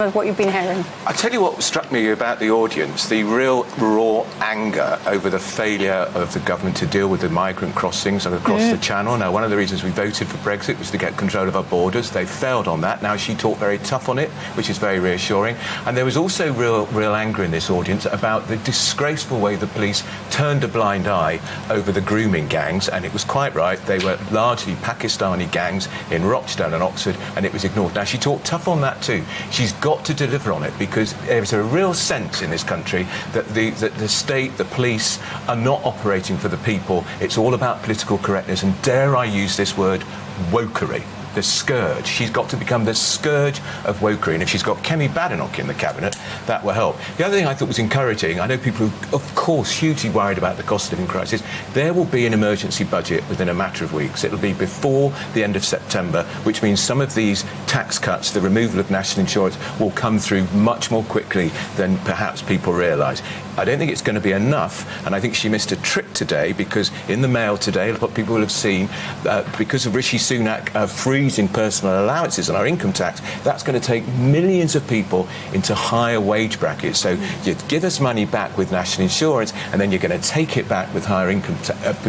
of what you've been hearing? I tell you what struck me about the audience, the real raw anger over the failure of the government to deal with the migrant crossings across the Channel. Now, one of the reasons we voted for Brexit was to get control of our borders. They failed on that. Now, she talked very tough on it, which is very reassuring. And there was also real anger in this audience about the disgraceful way the police turned a blind eye over the grooming gangs. And it was quite right. They were largely Pakistani gangs in Rochdale and Oxford, and it was ignored. Now, she talked tough on that too. She's got to deliver on it, because there's a real sense in this country that the state, the police, are not operating for the people. It's all about political correctness, and dare I use this word, wokery. The scourge. She's got to become the scourge of wokery, and if she's got Kemi Badenoch in the cabinet, that will help. The other thing I thought was encouraging, I know people are, of course, hugely worried about the cost of living crisis. There will be an emergency budget within a matter of weeks. It'll be before the end of September, which means some of these tax cuts, the removal of national insurance, will come through much more quickly than perhaps people realise. I don't think it's going to be enough, and I think she missed a trick today, because in the Mail today, what people will have seen, because of Rishi Sunak freezing personal allowances on our income tax, that's going to take millions of people into higher wage brackets. So you give us money back with national insurance, and then you're going to take it back with higher income,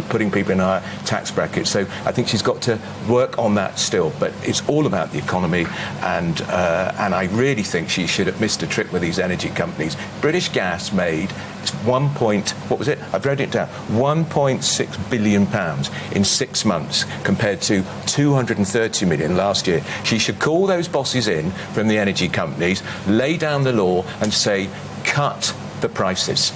putting people in higher tax brackets. So I think she's got to work on that still. But it's all about the economy, and I really think she should have missed a trick with these energy companies. British Gas made I've wrote it down, £1.6 billion in 6 months compared to 230 million last year. She should call those bosses in from the energy companies, lay down the law and say, cut the prices.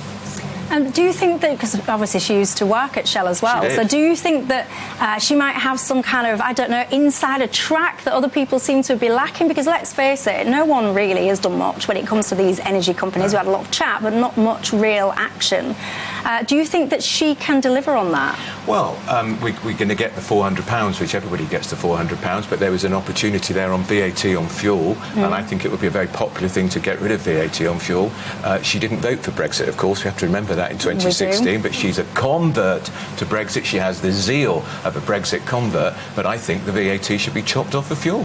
Do you think that, because obviously she used to work at Shell as well, so do you think that she might have some kind of, I don't know, insider track that other people seem to be lacking? Because let's face it, no one really has done much when it comes to these energy companies. We had a lot of chat, but not much real action. Do you think that she can deliver on that? Well, we're going to get the £400, which everybody gets the £400, but there was an opportunity there on VAT on fuel, and I think it would be a very popular thing to get rid of VAT on fuel. She didn't vote for Brexit, of course. We have to remember that in 2016, but she's a convert to Brexit. She has the zeal of a Brexit convert, but I think the VAT should be chopped off of fuel.